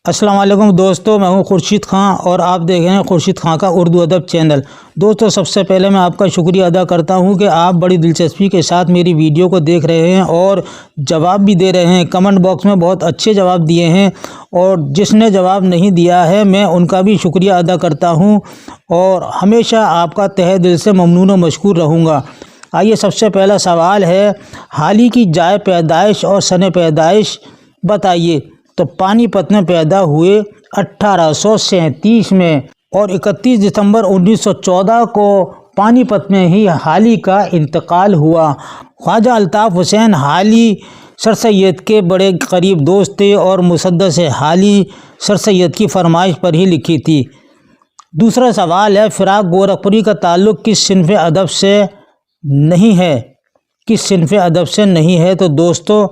अस्सलाम वालेकुम दोस्तों, मैं हूं खुर्शीद ख़ान और आप देख रहे हैं खुर्शीद ख़ान का उर्दू अदब चैनल। दोस्तों, सबसे पहले मैं आपका शुक्रिया अदा करता हूं कि आप बड़ी दिलचस्पी के साथ मेरी वीडियो को देख रहे हैं और जवाब भी दे रहे हैं। कमेंट बॉक्स में बहुत अच्छे जवाब दिए हैं और जिसने जवाब नहीं दिया है मैं उनका भी शुक्रिया अदा करता हूँ और हमेशा आपका तहे दिल से ममनून व मशकूर रहूँगा। आइए, सबसे पहला सवाल है, हाल ही की जाए पैदाइश और सन पैदाइश बताइए। तो पानीपत में पैदा हुए 1837 में और 31 दिसंबर 1914 को पानीपत में ही हाली का इंतकाल हुआ। ख्वाजा अल्ताफ़ हुसैन हाली सर सैयद के बड़े करीब दोस्त थे और मुसद्दस हाली सर सैयद की फरमाइश पर ही लिखी थी। दूसरा सवाल है, फ़िराक़ गोरखपुरी का ताल्लुक़ किस सिन्फ़ अदब से नहीं है? किस सिन्फ़ अदब से नहीं है? तो दोस्तों,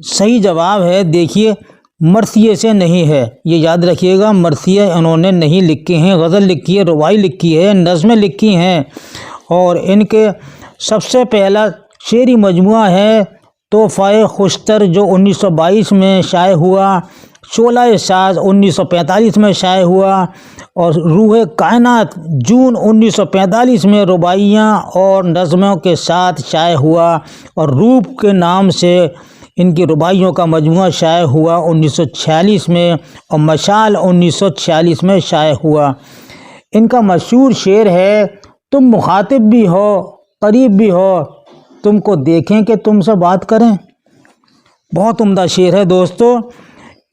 सही जवाब है, देखिए, मरसिए से नहीं है। ये याद रखिएगा, मरसिए उन्होंने नहीं लिखे हैं। गज़ल लिखी है, रुबाई लिखी है, नज़में लिखी हैं और इनके सबसे पहला शेरी मजमुआ है तोहफ़ा खुशतर जो 1922 में शाये हुआ, शोला साज 1945 में शाये हुआ और रूह कायनात जून 1945 में रुबाइयाँ और नज़मों के साथ शाये हुआ और रूप के नाम से इनकी रुबाइयों का मजमुआ शाये हुआ 1946 में और मशाल 1946 में शाये हुआ। इनका मशहूर शेर है, तुम मुखातिब भी हो करीब भी हो, तुमको देखें कि तुमसे बात करें। बहुत उम्दा शेर है दोस्तों।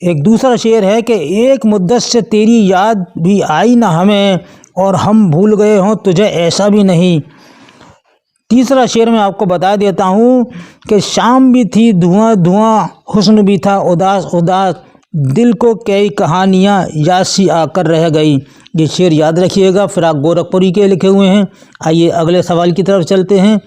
एक दूसरा शेर है कि एक मुद्दत से तेरी याद भी आई ना हमें और हम भूल गए हों तुझे ऐसा भी नहीं। तीसरा शेर मैं आपको बता देता हूँ कि शाम भी थी धुआं धुआं, हुस्न भी था उदास उदास, दिल को कई कहानियाँ याद सी आकर रह गई। ये शेर याद रखिएगा, फ़िराक़ गोरखपुरी के लिखे हुए हैं। आइए अगले सवाल की तरफ चलते हैं।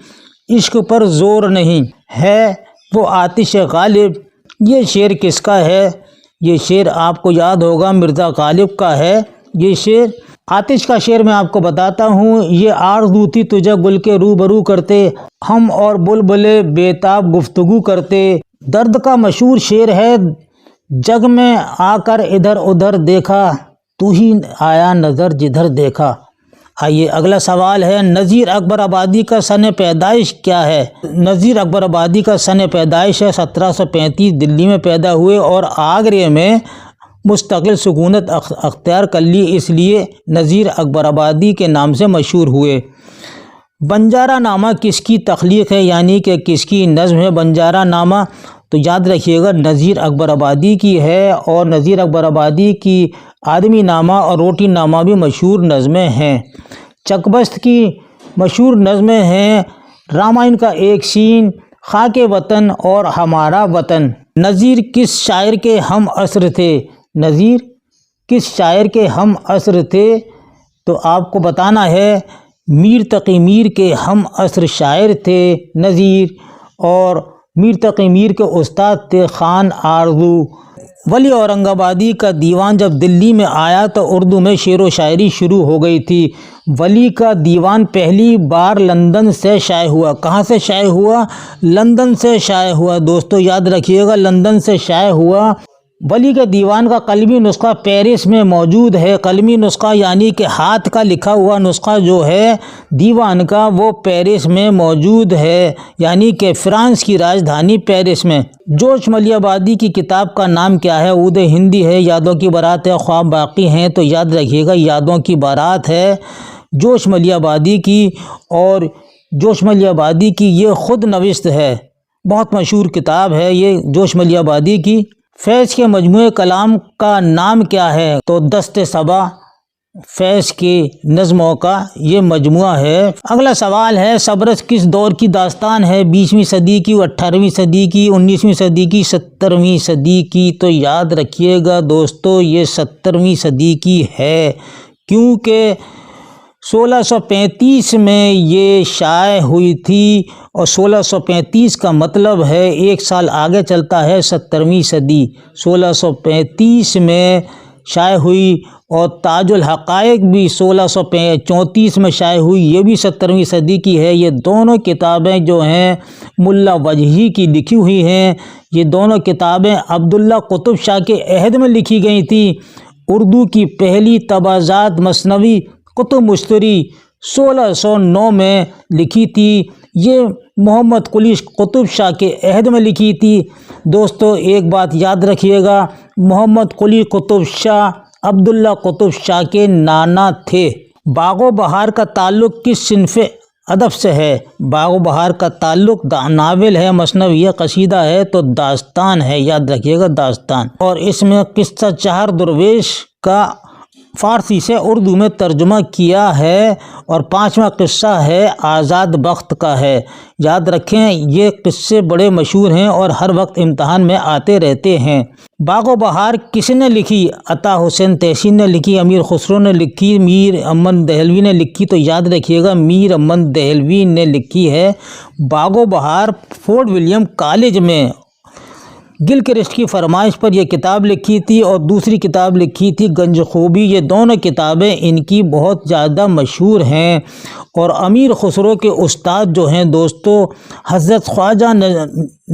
इश्क पर ज़ोर नहीं है वो आतिश गालिब, ये शेर किसका है? ये शेर आपको याद होगा, मिर्ज़ा गालिब का है ये शेर। आतिश का शेर मैं आपको बताता हूँ। ये आरज़ू थी तुझे गुल के रूबरू करते, हम और बुलबुले बेताब गुफ्तगू करते। दर्द का मशहूर शेर है, जग में आकर इधर उधर देखा, तू ही आया नज़र जिधर देखा। आइए अगला सवाल है, नज़ीर अकबर आबादी का सन पैदाइश क्या है? नज़ीर अकबर आबादी का सन पैदाइश है 1735, दिल्ली में पैदा हुए और आगरे में मुस्तकिल सुकूनत अख्तियार कर ली, इसलिए नज़ीर अकबर आबादी के नाम से मशहूर हुए। बंजारा नामा किसकी तख्लीक़ है, यानी कि किसकी नज़्म है बंजारा नामा? तो याद रखिएगा, नज़ीर अकबर आबादी की है और नज़ीर अकबर आबादी की आदमी नामा और रोटी नामा भी मशहूर नज़में हैं। चकबस्त की मशहूर नज़में हैं, रामायण का एक सीन, खाके वतन और हमारा वतन। नज़ीर किस शायर के हम असर थे? नज़ीर किस शायर के हम असर थे? तो आपको बताना है, मीर तक़ी मीर के हम असर शायर थे नज़ीर और मीर तक़ी मीर के उस्ताद थे ख़ान आरज़ू। वली औरंगाबादी का दीवान जब दिल्ली में आया तो उर्दू में शेर व शायरी शुरू हो गई थी। वली का दीवान पहली बार लंदन से शाये हुआ। कहाँ से शाये हुआ? लंदन से शाये हुआ। दोस्तों याद रखिएगा, लंदन से शाये हुआ। वली के दीवान का कलमी नुस्खा पेरिस में मौजूद है। कलमी नुस्खा यानी कि हाथ का लिखा हुआ नुस्खा जो है दीवान का, वो पेरिस में मौजूद है, यानी कि फ्रांस की राजधानी पेरिस में। जोश मलियाबादी की किताब का नाम क्या है? उर्दू हिंदी है, यादों की बारात है, ख्वाब बाकी हैं। तो याद रखिएगा, यादों की बारात है जोश मलियाबादी की और जोश मलियाबादी की ये ख़ुद नविश्त है, बहुत मशहूर किताब है ये जोश मलियाबादी की। फैज़ के मजमूए कलाम का नाम क्या है? तो दस्ते सबा फैज़ के नज़मों का ये मजमुआ है। अगला सवाल है, सबरस किस दौर की दास्तान है? 20वीं सदी की, 18वीं सदी की, 19वीं सदी की, 17वीं सदी की? तो याद रखिएगा दोस्तों, ये 17वीं सदी की है, क्योंकि 1635 में ये शाये हुई थी और 1635 का मतलब है एक साल आगे चलता है 17वीं सदी। 1635 में शाये हुई اور تاج الحقائق بھی 1634 میں شائع ہوئی، یہ بھی 17ویں صدی کی ہے۔ یہ دونوں کتابیں جو ہیں ملا وجہی کی لکھی ہوئی ہیں۔ یہ دونوں کتابیں عبداللہ قطب شاہ کے عہد میں لکھی گئی تھیں۔ اردو کی پہلی طباعت مثنوی کتب مشتری 1609 میں لکھی تھی، یہ محمد قلی قطب شاہ کے عہد میں لکھی تھی۔ دوستو ایک بات یاد رکھیے گا، محمد قلی قطب شاہ عبداللہ قطب شاہ کے نانا تھے۔ باغ و بہار کا تعلق کس صنف ادب سے ہے؟ باغ و بہار کا تعلق ناول ہے، مثنوی ہے، قصیدہ ہے تو داستان ہے، یاد رکھیے گا داستان۔ اور اس میں قصہ چہار درویش کا فارسی سے اردو میں ترجمہ کیا ہے، اور 5واں قصہ ہے آزاد بخت کا ہے۔ یاد رکھیں یہ قصے بڑے مشہور ہیں اور ہر وقت امتحان میں آتے رہتے ہیں۔ باغ و بہار کس نے لکھی؟ عطا حسین تحسین نے لکھی، امیر خسرو نے لکھی، میر امن دہلوی نے لکھی۔ تو یاد رکھیے گا میر امن دہلوی نے لکھی ہے۔ باغ و بہار فورٹ ولیم کالج میں گلکرسٹ کی فرمائش پر یہ کتاب لکھی تھی، اور دوسری کتاب لکھی تھی گنج خوبی۔ یہ دونوں کتابیں ان کی بہت زیادہ مشہور ہیں۔ اور امیر خسرو کے استاد جو ہیں دوستو حضرت خواجہ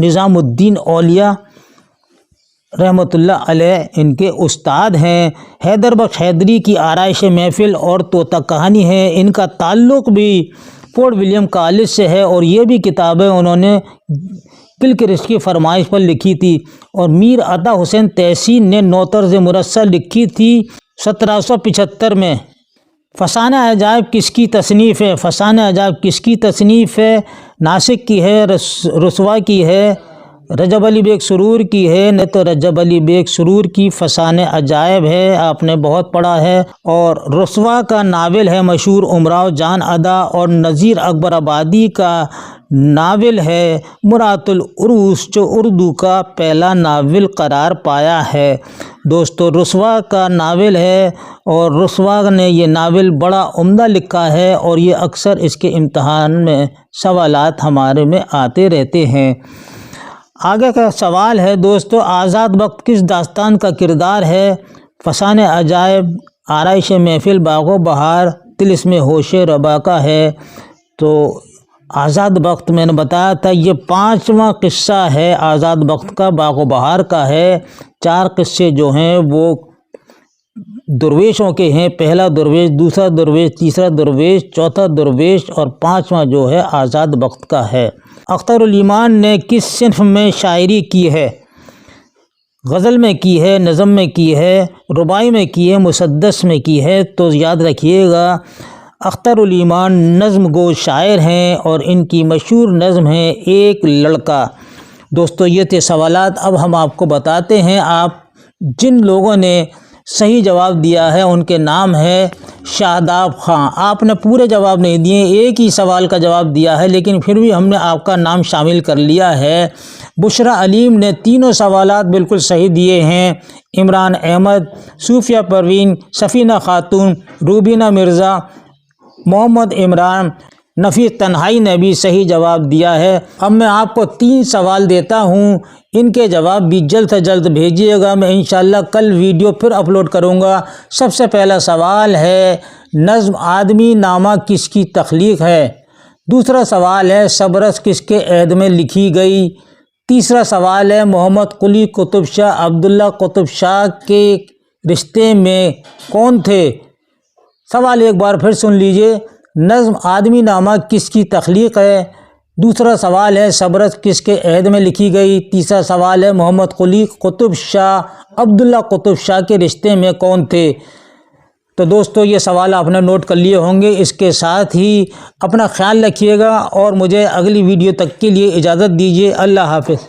نظام الدین اولیاء رحمۃ اللہ علیہ ان کے استاد ہیں۔ حیدر بخش حیدری کی آرائش محفل اور طوطا کہانی ہے، ان کا تعلق بھی فورٹ ولیم کالج سے ہے، اور یہ بھی کتابیں انہوں نے گلکرسٹ کی فرمائش پر لکھی تھی۔ اور میر عطا حسین تحسین نے نوطرز مرصع لکھی تھی 1775 میں۔ فسانہ عجائب کس کی تصنیف ہے؟ فسانہ عجائب کس کی تصنیف ہے؟ ناسک کی ہے، رسوا کی ہے، رجب علی بیگ سرور کی ہے، نہیں تو رجب علی بیگ سرور کی فسانہ عجائب ہے، آپ نے بہت پڑھا ہے۔ اور رسوا کا ناول ہے مشہور امراؤ جان ادا، اور نذیر اکبر آبادی کا ناول ہے مرات العروس، جو اردو کا پہلا ناول قرار پایا ہے۔ دوستو رسوا کا ناول ہے، اور رسوا نے یہ ناول بڑا عمدہ لکھا ہے، اور یہ اکثر اس کے امتحان میں سوالات ہمارے میں آتے رہتے ہیں۔ آگے کا سوال ہے دوستو، آزاد بخت کس داستان کا کردار ہے؟ فسانہ عجائب، آرائش محفل، باغ و بہار، طلسم ہوش ربا کا ہے۔ تو آزاد بخت میں نے بتایا تھا یہ 5واں قصہ ہے آزاد بخت کا، باغ و بہار کا ہے۔ 4 قصے جو ہیں وہ درویشوں کے ہیں، پہلا درویش، دوسرا درویش، تیسرا درویش، چوتھا درویش، اور 5واں جو ہے آزاد بخت کا ہے۔ اختر الایمان نے کس صنف میں شاعری کی ہے؟ غزل میں کی ہے، نظم میں کی ہے، رباعی میں کی ہے، مسدس میں کی ہے۔ تو یاد رکھیے گا اختر الایمان نظم گو شاعر ہیں، اور ان کی مشہور نظم ہے ایک لڑکا۔ دوستو یہ تھے سوالات، اب ہم آپ کو بتاتے ہیں۔ آپ جن لوگوں نے صحیح جواب دیا ہے ان کے نام ہے شاداب خان۔ آپ نے پورے جواب نہیں دیے، ایک ہی سوال کا جواب دیا ہے، لیکن پھر بھی ہم نے آپ کا نام شامل کر لیا ہے۔ بشریٰ علیم نے تینوں سوالات بالکل صحیح دیے ہیں۔ عمران احمد، صوفیہ پروین، سفینہ خاتون، روبینہ مرزا، محمد عمران، نفیس تنہائی نے بھی صحیح جواب دیا ہے۔ اب میں آپ کو 3 سوال دیتا ہوں، ان کے جواب بھی جلد سے جلد بھیجیے گا، میں انشاءاللہ کل ویڈیو پھر اپلوڈ کروں گا۔ سب سے پہلا سوال ہے نظم آدمی نامہ کس کی تخلیق ہے؟ دوسرا سوال ہے صبرس کس کے عہد میں لکھی گئی؟ تیسرا سوال ہے محمد قلی قطب شاہ عبداللہ قطب شاہ کے رشتے میں کون تھے؟ سوال ایک بار پھر سن لیجئے، نظم آدمی نامہ کس کی تخلیق ہے؟ دوسرا سوال ہے صبرس کس کے عہد میں لکھی گئی؟ تیسرا سوال ہے محمد قلی قطب شاہ عبداللہ قطب شاہ کے رشتے میں کون تھے؟ تو دوستو یہ سوال آپ نے نوٹ کر لیے ہوں گے۔ اس کے ساتھ ہی اپنا خیال رکھیے گا، اور مجھے اگلی ویڈیو تک کے لیے اجازت دیجیے۔ اللہ حافظ۔